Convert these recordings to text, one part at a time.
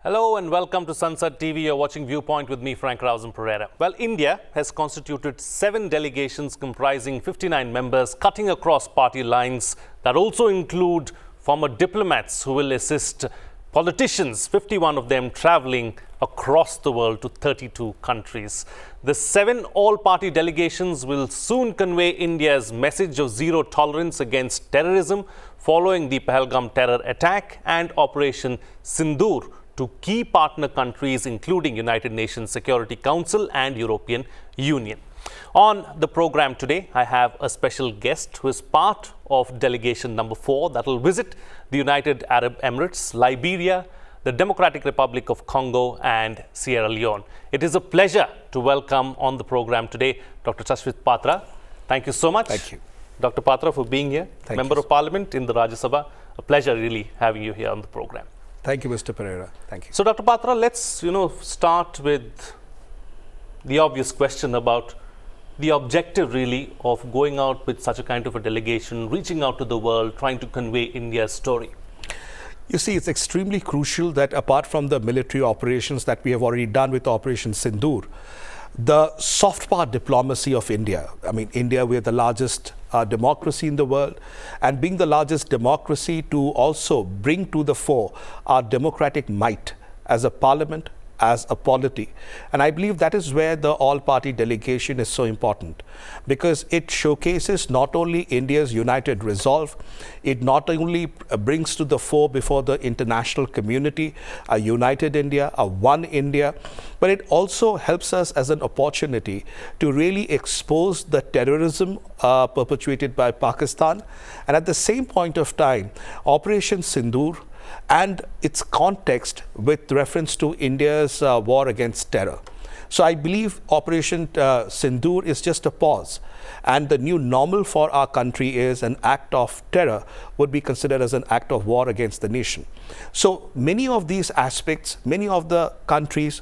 Hello and welcome to Sansad TV. You're watching Viewpoint with me, Frank Rausan Pereira. Well, India has constituted 7 delegations comprising 59 members, cutting across party lines that also include former diplomats who will assist politicians, 51 of them traveling across the world to 32 countries. The 7 all-party delegations will soon convey India's message of zero tolerance against terrorism following the Pahalgam terror attack and Operation Sindoor to key partner countries including United Nations Security Council and European Union. On the program today, I have a special guest who is part of delegation number 4 that will visit the United Arab Emirates, Liberia, the Democratic Republic of Congo and Sierra Leone. It is a pleasure to welcome on the program today Dr. Sasmit Patra. Thank you so much. Thank you. Dr. Patra, for being here. Thank Member you. of Parliament in the Rajya Sabha. A pleasure really having you here on the program. Thank you, Mr. Pereira. Thank you. So, Dr. Patra, let's start with the obvious question about the objective really of going out with such a kind of a delegation, reaching out to the world, trying to convey India's story. You see, it's extremely crucial that apart from the military operations that we have already done with Operation Sindoor, the soft power diplomacy of India. I mean, India, we're the largest democracy in the world, and being the largest democracy, to also bring to the fore our democratic might as a parliament, as a polity. And I believe that is where the all-party delegation is so important, because it showcases not only India's united resolve, it not only brings to the fore before the international community a united India, a one India, but it also helps us as an opportunity to really expose the terrorism perpetuated by Pakistan. And at the same point of time, Operation Sindoor and its context with reference to India's war against terror. So I believe Operation Sindoor is just a pause, and the new normal for our country is an act of terror would be considered as an act of war against the nation. So many of these aspects, many of the countries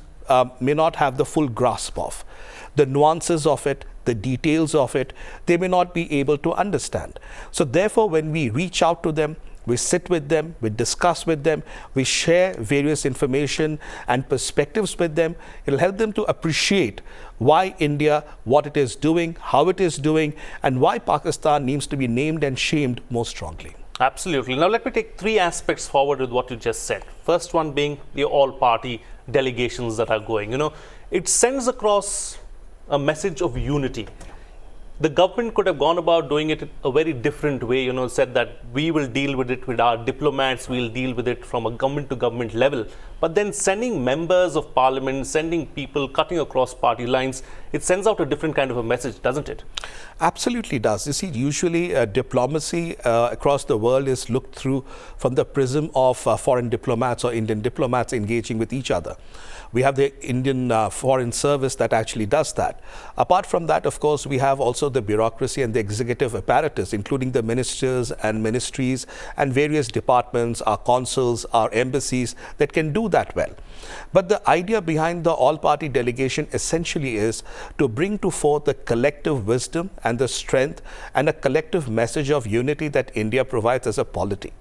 may not have the full grasp of the nuances of it, the details of it. They may not be able to understand. So therefore, when we reach out to them, we sit with them, we discuss with them, we share various information and perspectives with them. It'll help them to appreciate why India, what it is doing, how it is doing, and why Pakistan needs to be named and shamed more strongly. Absolutely. Now, let me take 3 aspects forward with what you just said. First one being the all-party delegations that are going. It sends across a message of unity. The government could have gone about doing it a very different way, said that we will deal with it with our diplomats, we'll deal with it from a government to government level. But then sending members of parliament, sending people cutting across party lines, it sends out a different kind of a message, doesn't it? Absolutely does. You see, usually diplomacy across the world is looked through from the prism of foreign diplomats or Indian diplomats engaging with each other. We have the Indian Foreign Service that actually does that. Apart from that, of course, we have also the bureaucracy and the executive apparatus, including the ministers and ministries and various departments, our consuls, our embassies, that can do that well. But the idea behind the all-party delegation essentially is to bring to forth the collective wisdom and the strength and a collective message of unity that India provides as a polity.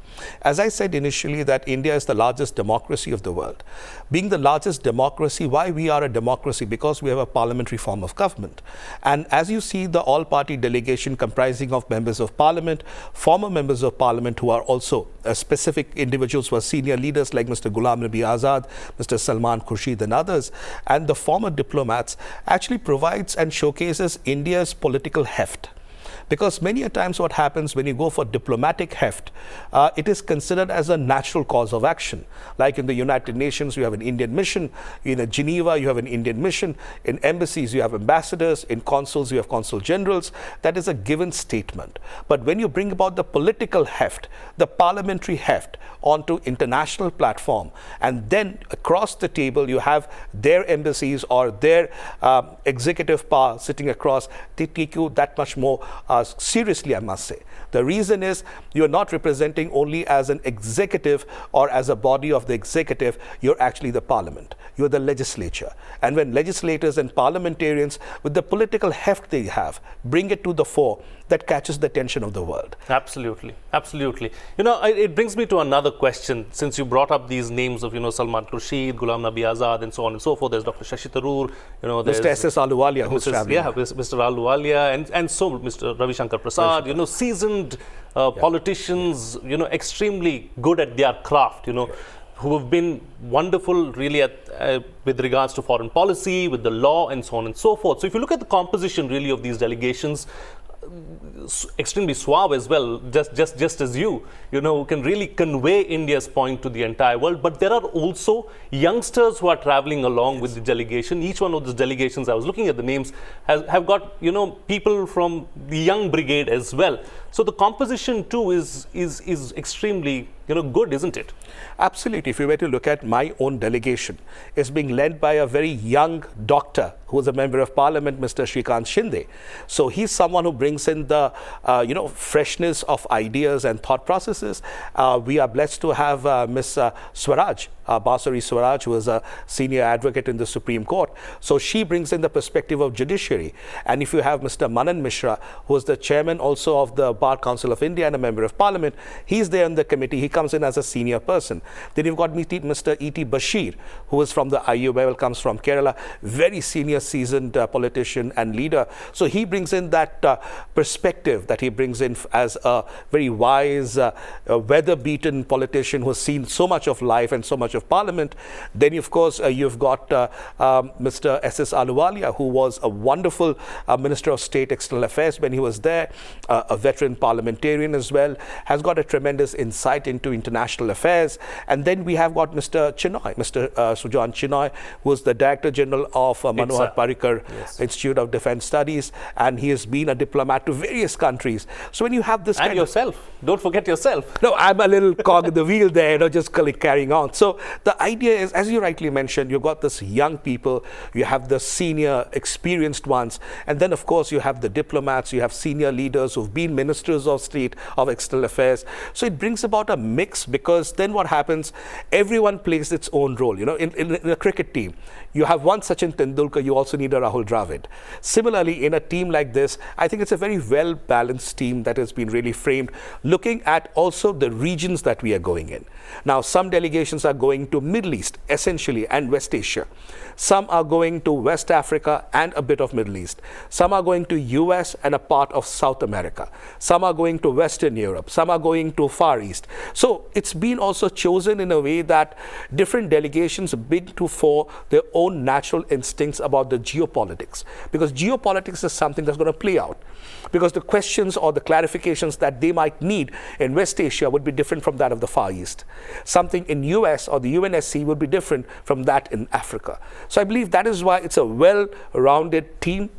As I said initially, that India is the largest democracy of the world. Being the largest democracy, why we are a democracy? Because we have a parliamentary form of government. And as you see, the all-party delegation comprising of members of parliament, former members of parliament who are also specific individuals who are senior leaders like Mr. Ghulam Nabi Azad, Mr. Salman Khurshid and others, and the former diplomats, actually provides and showcases India's political heft. Because many a times what happens when you go for diplomatic heft, it is considered as a natural cause of action. Like in the United Nations, you have an Indian mission. In Geneva, you have an Indian mission. In embassies, you have ambassadors. In consuls, you have consul generals. That is a given statement. But when you bring about the political heft, the parliamentary heft onto international platform, and then across the table, you have their embassies or their executive power sitting across, they take you that much more seriously, I must say. The reason is you're not representing only as an executive or as a body of the executive, you're actually the parliament. You're the legislature. And when legislators and parliamentarians, with the political heft they have, bring it to the fore, that catches the attention of the world. Absolutely, absolutely. It brings me to another question. Since you brought up these names of, Salman Khurshid, Ghulam Nabi Azad, and so on and so forth. There's Dr. Shashi Tharoor, there's Mr. S.S. Ahluwalia, who's traveling. Yeah, Mr. Ahluwalia, and so Mr. Ravi Shankar Prasad, seasoned politicians, extremely good at their craft, who have been wonderful really with regards to foreign policy, with the law, and so on and so forth. So if you look at the composition really of these delegations, extremely suave as well, just as you who can really convey India's point to the entire world. But there are also youngsters who are traveling along with the delegation. Each one of those delegations, I was looking at the names, have got people from the young brigade as well. So the composition too is extremely good, isn't it? Absolutely. If you were to look at my own delegation, it's being led by a very young doctor who is a member of parliament, Mr. Shrikant Shinde. So he's someone who brings in the freshness of ideas and thought processes. We are blessed to have Miss Swaraj, Basuri Swaraj, who is a senior advocate in the Supreme Court. So she brings in the perspective of judiciary. And if you have Mr. Manan Mishra, who is the chairman also of the Bar Council of India and a member of parliament, he's there in the committee. He comes in as a senior person. Then you've got Mr. E.T. Bashir, who is from the IUBL, comes from Kerala, very senior, seasoned politician and leader. So he brings in that perspective that he brings in as a very wise, weather-beaten politician who has seen so much of life and so much of parliament. Then, of course, you've got Mr. S.S. Ahluwalia, who was a wonderful Minister of State External Affairs when he was there, a veteran parliamentarian as well, has got a tremendous insight into international affairs. And then we have got Mr. Chinoy, Mr. Sujan Chinoy, who is the Director General of Manohar Parrikar Institute of Defence Studies, and he has been a diplomat to various countries. So when you have this and yourself, don't forget yourself. No, I'm a little cog in the wheel there, just carrying on. So the idea is, as you rightly mentioned, you've got this young people, you have the senior, experienced ones, and then of course you have the diplomats, you have senior leaders who've been ministers of state, of external affairs. So it brings about a mix, because then what happens, everyone plays its own role. In a cricket team, you have one Sachin Tendulkar, you also need a Rahul Dravid. Similarly, in a team like this, I think it's a very well-balanced team that has been really framed, looking at also the regions that we are going in. Now, some delegations are going to Middle East, essentially, and West Asia. Some are going to West Africa and a bit of Middle East. Some are going to US and a part of South America. Some are going to Western Europe. Some are going to Far East. So it's been also chosen in a way that different delegations bring to fore their own natural instincts about the geopolitics. Because geopolitics is something that's going to play out. Because the questions or the clarifications that they might need in West Asia would be different from that of the Far East. Something in US or the UNSC would be different from that in Africa. So I believe that is why it's a well-rounded team.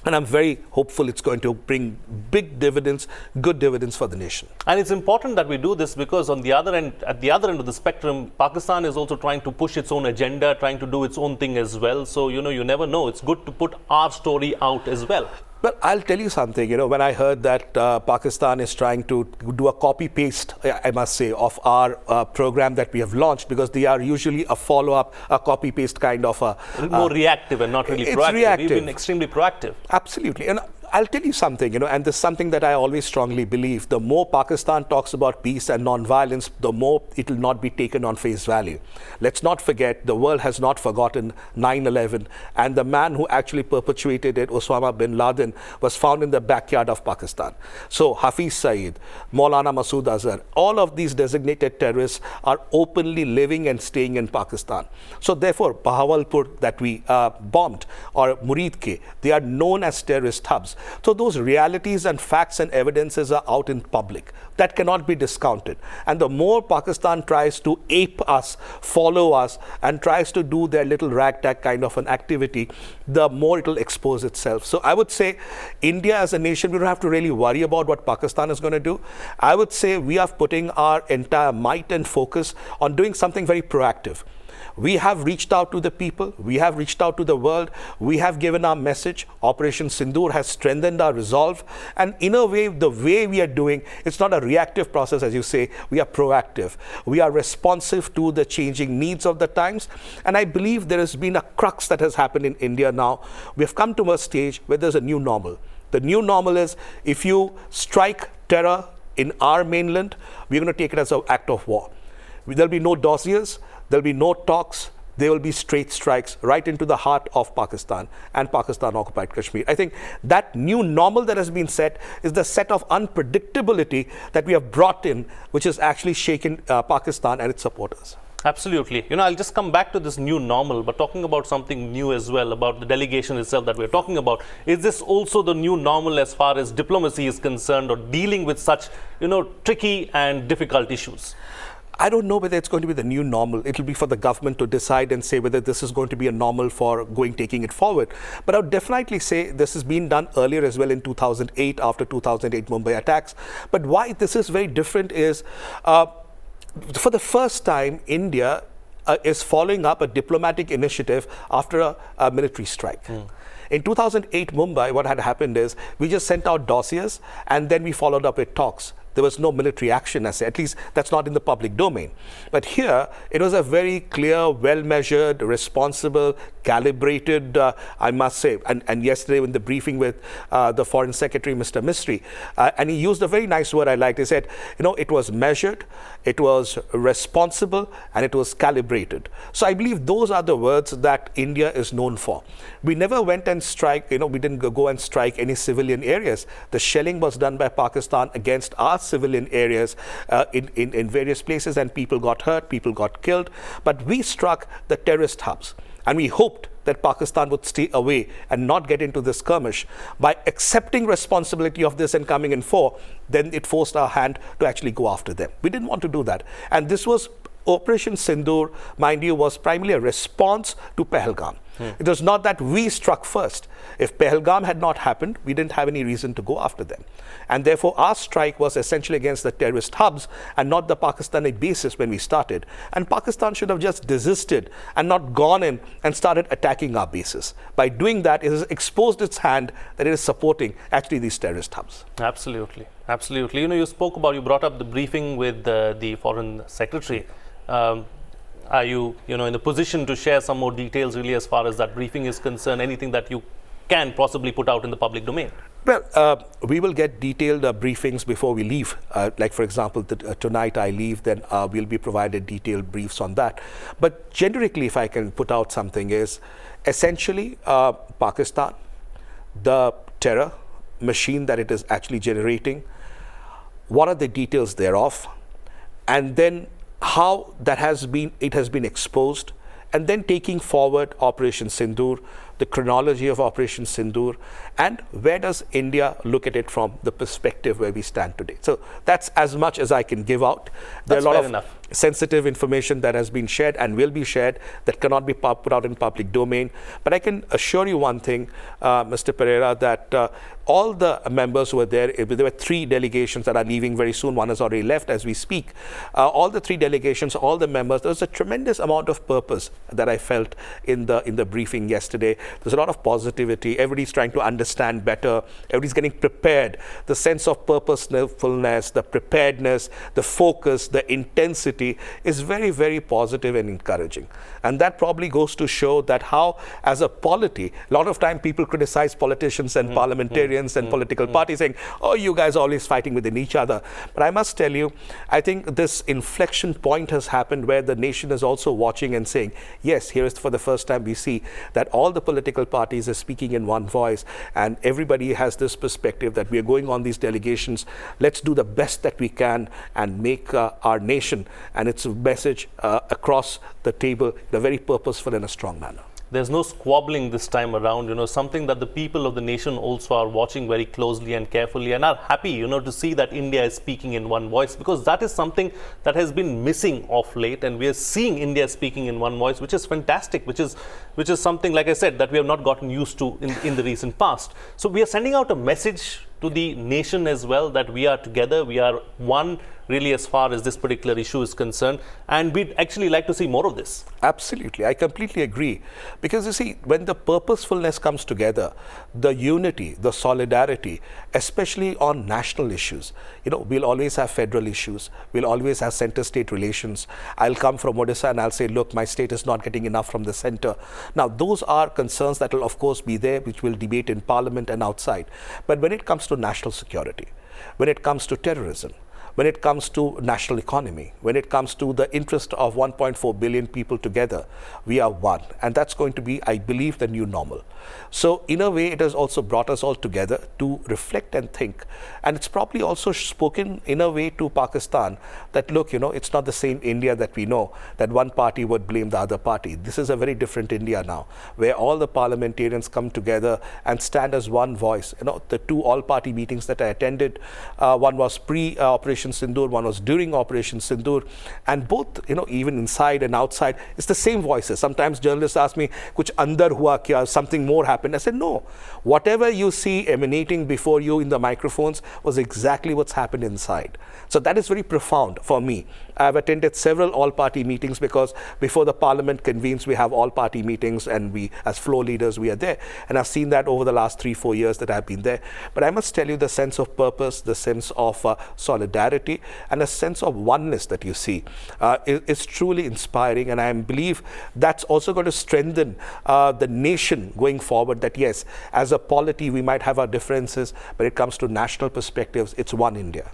And I'm very hopeful it's going to bring big dividends, good dividends for the nation. And it's important that we do this because on the other end, at the other end of the spectrum, Pakistan is also trying to push its own agenda, trying to do its own thing as well. So, you never know. It's good to put our story out as well. But I'll tell you something, when I heard that Pakistan is trying to do a copy-paste, I must say, of our program that we have launched, because they are usually a follow-up, a copy-paste kind of a... more reactive and not really proactive. Reactive. We've been extremely proactive. Absolutely. And I'll tell you something, and this is something that I always strongly believe. The more Pakistan talks about peace and non-violence, the more it will not be taken on face value. Let's not forget, the world has not forgotten 9/11, and the man who actually perpetuated it, Osama bin Laden, was found in the backyard of Pakistan. So Hafiz Saeed, Maulana Masood Azhar, all of these designated terrorists are openly living and staying in Pakistan. So therefore, Bahawalpur that we bombed, or Muridke, they are known as terrorist hubs. So those realities and facts and evidences are out in public. That cannot be discounted. And the more Pakistan tries to ape us, follow us, and tries to do their little ragtag kind of an activity, the more it will expose itself. So I would say India as a nation, we don't have to really worry about what Pakistan is going to do. I would say we are putting our entire might and focus on doing something very proactive. We have reached out to the people. We have reached out to the world. We have given our message. Operation Sindoor has strengthened our resolve. And in a way, the way we are doing, it's not a reactive process, as you say. We are proactive. We are responsive to the changing needs of the times. And I believe there has been a crux that has happened in India now. We have come to a stage where there's a new normal. The new normal is if you strike terror in our mainland, we're going to take it as an act of war. There'll be no dossiers, there'll be no talks, there will be straight strikes right into the heart of Pakistan and Pakistan-occupied Kashmir. I think that new normal that has been set is the set of unpredictability that we have brought in, which has actually shaken Pakistan and its supporters. Absolutely. I'll just come back to this new normal, but talking about something new as well, about the delegation itself that we're talking about. Is this also the new normal as far as diplomacy is concerned, or dealing with such, tricky and difficult issues? I don't know whether it's going to be the new normal. It'll be for the government to decide and say whether this is going to be a normal for taking it forward. But I would definitely say this has been done earlier as well in 2008, after 2008 Mumbai attacks. But why this is very different is, for the first time, India is following up a diplomatic initiative after a military strike. In 2008 Mumbai, what had happened is we just sent out dossiers and then we followed up with talks. There was no military action, at least that's not in the public domain. But here, it was a very clear, well-measured, responsible, calibrated, I must say. And yesterday in the briefing with the Foreign Secretary, Mr. Mistry, and he used a very nice word I liked. He said, it was measured, it was responsible, and it was calibrated. So I believe those are the words that India is known for. We never went and strike, we didn't go and strike any civilian areas. The shelling was done by Pakistan against our civilian areas in various places, and people got hurt, people got killed. But we struck the terrorist hubs, and we hoped that Pakistan would stay away and not get into this skirmish. By accepting responsibility of this and coming in for, then it forced our hand to actually go after them. We didn't want to do that. And this was Operation Sindoor, mind you, was primarily a response to Pahalgam. It was not that we struck first. If Pahalgam had not happened, we didn't have any reason to go after them. And therefore, our strike was essentially against the terrorist hubs and not the Pakistani bases when we started. And Pakistan should have just desisted and not gone in and started attacking our bases. By doing that, it has exposed its hand that it is supporting actually these terrorist hubs. Absolutely. Absolutely. You brought up the briefing with the Foreign Secretary. Are you, in the position to share some more details really as far as that briefing is concerned? Anything that you can possibly put out in the public domain? Well, we will get detailed briefings before we leave. Like, for example, tonight I leave, then we'll be provided detailed briefs on that. But generically, if I can put out something, is essentially Pakistan, the terror machine that it is actually generating, what are the details thereof, and then how it has been exposed, and then taking forward Operation Sindoor, the chronology of Operation Sindoor, and where does India look at it from the perspective where we stand today. So that's as much as I can give out. There are a lot of sensitive information that has been shared and will be shared that cannot be put out in public domain. But I can assure you one thing, Mr. Pereira, that all the members who were there were 3 delegations that are leaving very soon. One has already left as we speak. All the 3 delegations, all the members, there was a tremendous amount of purpose that I felt in the briefing yesterday. There's a lot of positivity. Everybody's trying to understand better. Everybody's getting prepared. The sense of purposefulness, the preparedness, the focus, the intensity is very, very positive and encouraging. And that probably goes to show that how, as a polity, a lot of time people criticize politicians and parliamentarians and political parties saying, oh, you guys are always fighting within each other. But I must tell you, I think this inflection point has happened where the nation is also watching and saying, yes, here is for the first time we see that all the political parties are speaking in one voice, and everybody has this perspective that we are going on these delegations. Let's do the best that we can and make our nation and its message across the table in a very purposeful and a strong manner. There's no squabbling this time around, something that the people of the nation also are watching very closely and carefully and are happy, to see that India is speaking in one voice, because that is something that has been missing of late, and we are seeing India speaking in one voice, which is fantastic, which is something, like I said, that we have not gotten used to in the recent past. So we are sending out a message to the nation as well that we are together, we are one really, as far as this particular issue is concerned. And we'd actually like to see more of this. Absolutely. I completely agree. Because you see, when the purposefulness comes together, the unity, the solidarity, especially on national issues, we'll always have federal issues. We'll always have center-state relations. I'll come from Odisha and I'll say, look, my state is not getting enough from the center. Now, those are concerns that will, of course, be there, which we'll debate in Parliament and outside. But when it comes to national security, when it comes to terrorism, when it comes to national economy, when it comes to the interest of 1.4 billion people together, we are one. And that's going to be, I believe, the new normal. So in a way, it has also brought us all together to reflect and think. And it's probably also spoken in a way to Pakistan that, look, it's not the same India that we know, that one party would blame the other party. This is a very different India now, where all the parliamentarians come together and stand as one voice. The two all-party meetings that I attended, one was pre-Operation Sindoor, one was during Operation Sindoor, and both, even inside and outside, it's the same voices. Sometimes journalists ask me, kuch andar hua kya, something more happened. I said, no, whatever you see emanating before you in the microphones was exactly what's happened inside. So that is very profound for me. I've attended several all-party meetings because before the parliament convenes, we have all-party meetings, and we, as floor leaders, we are there. And I've seen that over the last 3-4 years that I've been there. But I must tell you, the sense of purpose, the sense of solidarity, and a sense of oneness that you see is truly inspiring. And I believe that's also going to strengthen the nation going forward, that yes, as a polity, we might have our differences, but it comes to national perspectives, it's one India.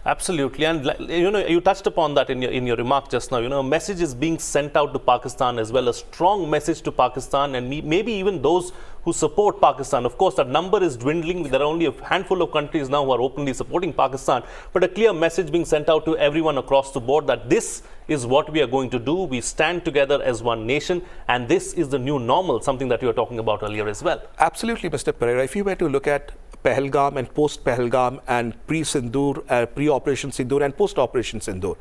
Absolutely. And you touched upon that in your remark just now. A message is being sent out to Pakistan as well, a strong message to Pakistan, and maybe even those who support Pakistan. Of course, that number is dwindling. There are only a handful of countries now who are openly supporting Pakistan, but a clear message being sent out to everyone across the board that this is what we are going to do. We stand together as one nation, and this is the new normal, something that you were talking about earlier as well. Absolutely, Mr. Pereira. If you were to look at Pahalgam and post-Pahalgam and pre-Sindoor, pre-Operation Sindoor and post-Operation Sindoor,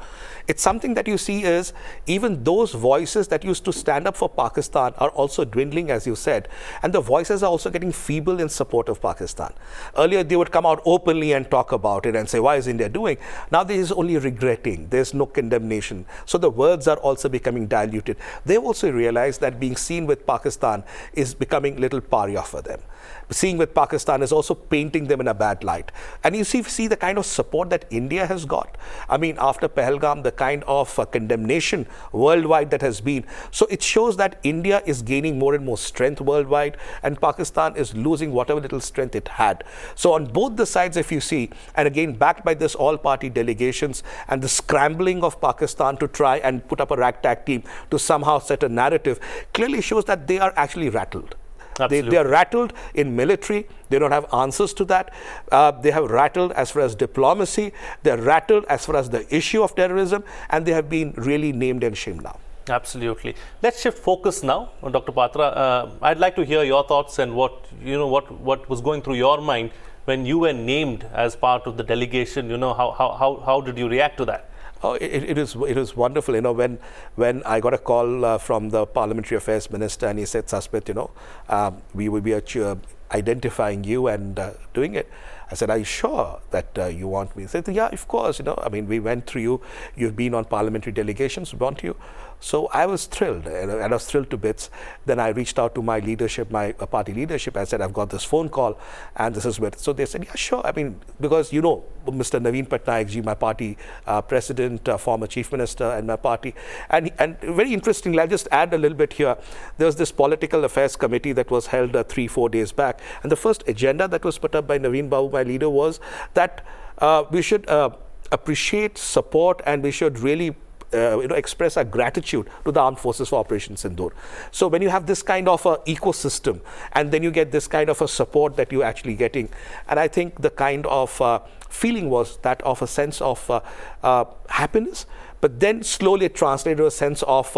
it's something that you see is even those voices that used to stand up for Pakistan are also dwindling, as you said, and the voices are also getting feeble in support of Pakistan. Earlier, they would come out openly and talk about it and say, why is India doing? Now there is only regretting. There's no condemnation. So the words are also becoming diluted. They've also realized that being seen with Pakistan is becoming a little pariah for them. Seeing with Pakistan is also painting them in a bad light. And you see the kind of support that India has got. I mean, after Pahalgam, the kind of condemnation worldwide that has been. So it shows that India is gaining more and more strength worldwide, and Pakistan is losing whatever little strength it had. So on both the sides, if you see, and again, backed by this all-party delegations and the scrambling of Pakistan to try and put up a ragtag team to somehow set a narrative, clearly shows that they are actually rattled. They are rattled in military. They don't have answers to that. They have rattled as far as diplomacy. They're rattled as far as the issue of terrorism, and they have been really named and shamed now. Absolutely. Let's shift focus now, Dr. Patra. I'd like to hear your thoughts and what was going through your mind when you were named as part of the delegation. How did you react to that? Oh, it is wonderful. When I got a call from the Parliamentary Affairs Minister, and he said, Sasmit, we will be identifying you and doing it. I said, are you sure that you want me? He said, yeah, of course. We went through you. You've been on parliamentary delegations, weren't you? So I was thrilled, and I was thrilled to bits. Then I reached out to my leadership, my party leadership. I said, I've got this phone call, and this is where. So they said, yeah, sure. Because Mr. Naveen Patnaik ji, my party president, former chief minister, and my party, and very interestingly, I'll just add a little bit here. There was this political affairs committee that was held 3-4 days back, and the first agenda that was put up by Naveen Babu, my leader, was that we should appreciate, support, and we should really express our gratitude to the armed forces for Operation Sindoor. So when you have this kind of a ecosystem, and then you get this kind of a support that you're actually getting, and I think the kind of feeling was that of a sense of happiness, but then slowly it translated to a sense of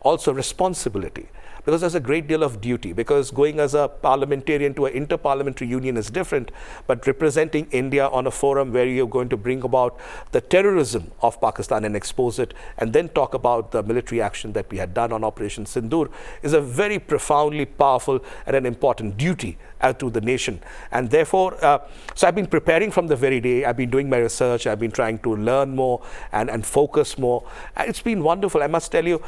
also responsibility. Because there's a great deal of duty, because going as a parliamentarian to an inter-parliamentary union is different, but representing India on a forum where you're going to bring about the terrorism of Pakistan and expose it, and then talk about the military action that we had done on Operation Sindoor is a very profoundly powerful and an important duty to the nation. And therefore, so I've been preparing from the very day. I've been doing my research. I've been trying to learn more and focus more. And it's been wonderful. I must tell you,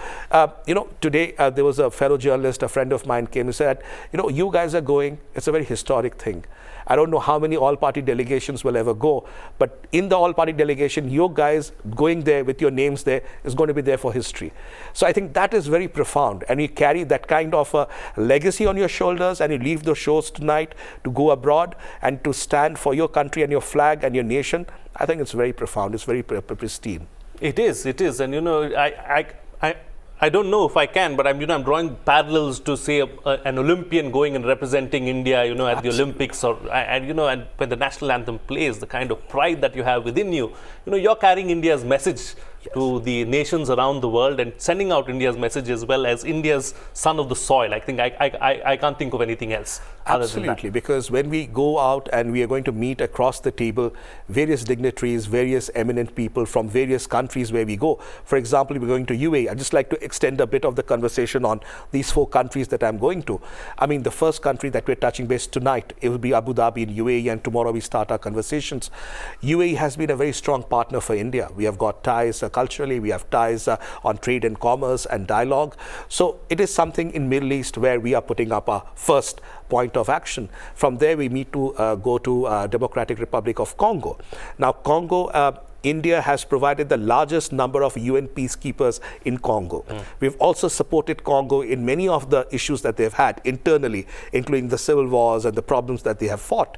today there was a fellow journalist, a friend of mine came and said, you guys are going, it's a very historic thing. I don't know how many all-party delegations will ever go, but in the all-party delegation, your guys going there with your names there is going to be there for history. So I think that is very profound, and you carry that kind of a legacy on your shoulders, and you leave those shores tonight to go abroad and to stand for your country and your flag and your nation. I think it's very profound. It's very pristine. It is, and I don't know if I can, but I'm drawing parallels to say an Olympian going and representing India, at the Olympics, and when the national anthem plays, the kind of pride that you have within you, you're carrying India's message to the nations around the world and sending out India's message as well as India's son of the soil. I think I can't think of anything else. Absolutely, because when we go out and we are going to meet across the table various dignitaries, various eminent people from various countries where we go. For example, we're going to UAE. I'd just like to extend a bit of the conversation on these 4 countries that I'm going to. I mean, the first country that we're touching base tonight, it will be Abu Dhabi in UAE, and tomorrow we start our conversations. UAE has been a very strong partner for India. We have got ties culturally, we have ties on trade and commerce and dialogue. So it is something in Middle East where we are putting up our first point of action. From there we need to go to Democratic Republic of Congo. Now Congo, India has provided the largest number of UN peacekeepers in Congo. We've also supported Congo in many of the issues that they've had internally, including the civil wars and the problems that they have fought.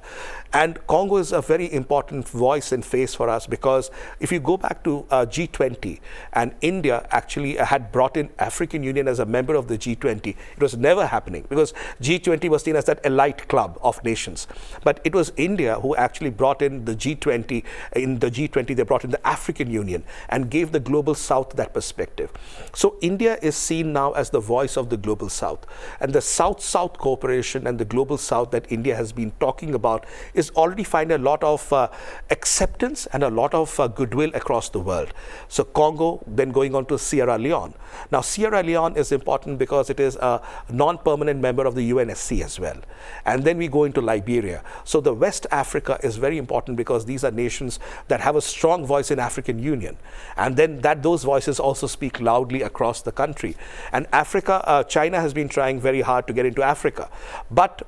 And Congo is a very important voice and face for us, because if you go back to G20, and India actually had brought in African Union as a member of the G20, it was never happening, because G20 was seen as that elite club of nations. But it was India who actually brought in the G20. In the G20, they brought in the African Union and gave the global South that perspective. So India is seen now as the voice of the global South, and the South-South cooperation and the global South that India has been talking about is already finding a lot of acceptance and a lot of goodwill across the world. So Congo, then going on to Sierra Leone. Now Sierra Leone is important because it is a non-permanent member of the UNSC as well. And then we go into Liberia. So the West Africa is very important because these are nations that have a strong voice in African Union. And then those voices also speak loudly across the country. And Africa, China has been trying very hard to get into Africa. But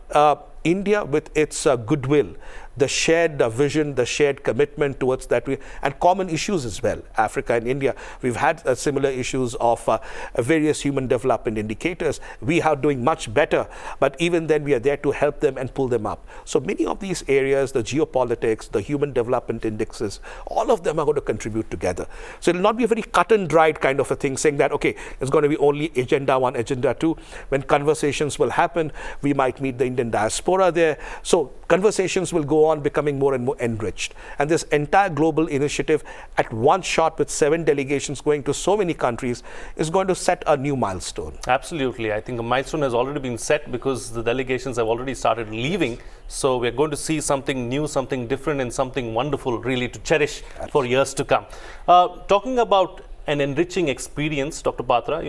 India, with its goodwill, the shared vision, the shared commitment towards that, and common issues as well. Africa and India, we've had similar issues of various human development indicators. We are doing much better, but even then we are there to help them and pull them up. So many of these areas, the geopolitics, the human development indexes, all of them are going to contribute together. So it will not be a very cut and dried kind of a thing saying that, okay, it's going to be only Agenda 1, Agenda 2. When conversations will happen, we might meet the Indian diaspora there. So conversations will go on becoming more and more enriched. And this entire global initiative at one shot with 7 delegations going to so many countries is going to set a new milestone. Absolutely. I think a milestone has already been set because the delegations have already started leaving. So we're going to see something new, something different, and something wonderful really to cherish for years to come. Talking about an enriching experience, Dr. Patra,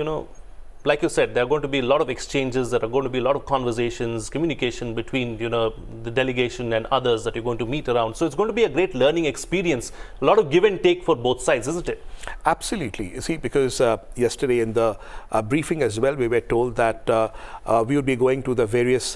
like you said, there are going to be a lot of exchanges, there are going to be a lot of conversations, communication between, the delegation and others that you're going to meet around. So it's going to be a great learning experience, a lot of give and take for both sides, isn't it? Absolutely. You see, because yesterday in the briefing as well, we were told that we would be going to the various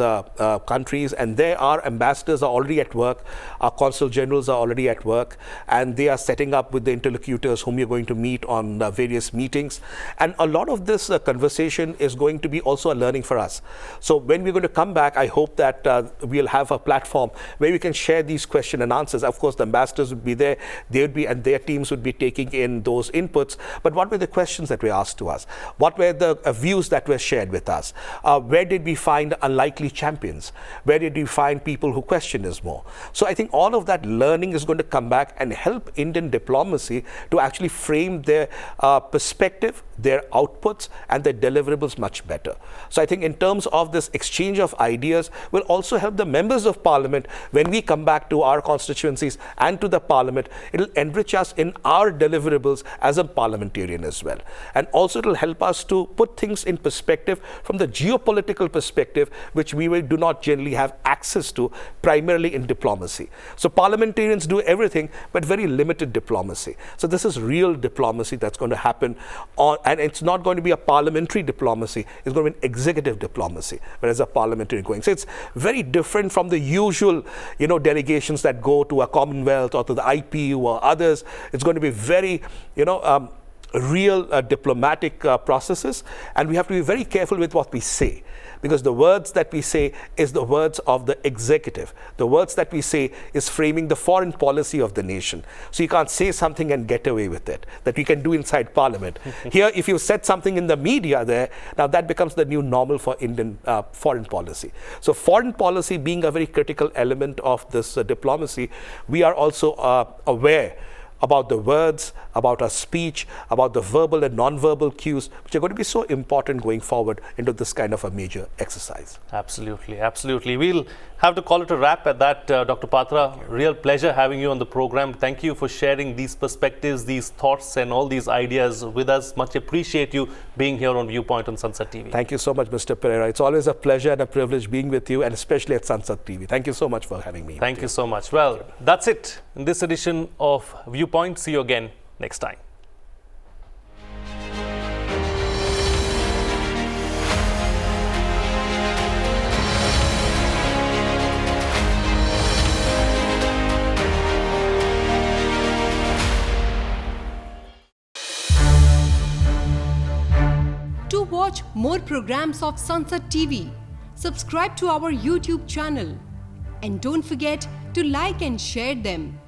countries, and there our ambassadors are already at work, our consul generals are already at work, and they are setting up with the interlocutors whom you're going to meet on various meetings. And a lot of this conversation conversation is going to be also a learning for us. So when we're going to come back, I hope that we'll have a platform where we can share these question and answers. Of course, the ambassadors would be there, they would be, and their teams would be taking in those inputs. But what were the questions that were asked to us? What were the views that were shared with us? Where did we find unlikely champions? Where did we find people who question us more? So I think all of that learning is going to come back and help Indian diplomacy to actually frame their perspective, their outputs, and their deliverables much better. So I think in terms of this exchange of ideas will also help the members of parliament when we come back to our constituencies and to the parliament. It'll enrich us in our deliverables as a parliamentarian as well. And also it'll help us to put things in perspective from the geopolitical perspective, which we do not generally have access to primarily in diplomacy. So parliamentarians do everything, but very limited diplomacy. So this is real diplomacy that's going to happen and it's not going to be a parliamentary diplomacy, it's going to be an executive diplomacy, whereas a parliamentary going. So it's very different from the usual, delegations that go to a Commonwealth or to the IPU or others. It's going to be very, real diplomatic processes, and we have to be very careful with what we say, because the words that we say is the words of the executive. The words that we say is framing the foreign policy of the nation. So you can't say something and get away with it, that we can do inside parliament. Here, if you said something in the media there, now that becomes the new normal for Indian foreign policy. So foreign policy being a very critical element of this diplomacy, we are also aware about the words, about our speech, about the verbal and non-verbal cues, which are going to be so important going forward into this kind of a major exercise. Absolutely, absolutely. We'll have to call it a wrap at that, Dr. Patra. Real pleasure having you on the program. Thank you for sharing these perspectives, these thoughts and all these ideas with us. Much appreciate you being here on Viewpoint on Sansad TV. Thank you so much, Mr. Pereira. It's always a pleasure and a privilege being with you, and especially at Sansad TV. Thank you so much for having me. Thank you so much. Well, that's it in this edition of Viewpoint. See you again next time. To watch more programs of Sansad TV, subscribe to our YouTube channel and don't forget to like and share them.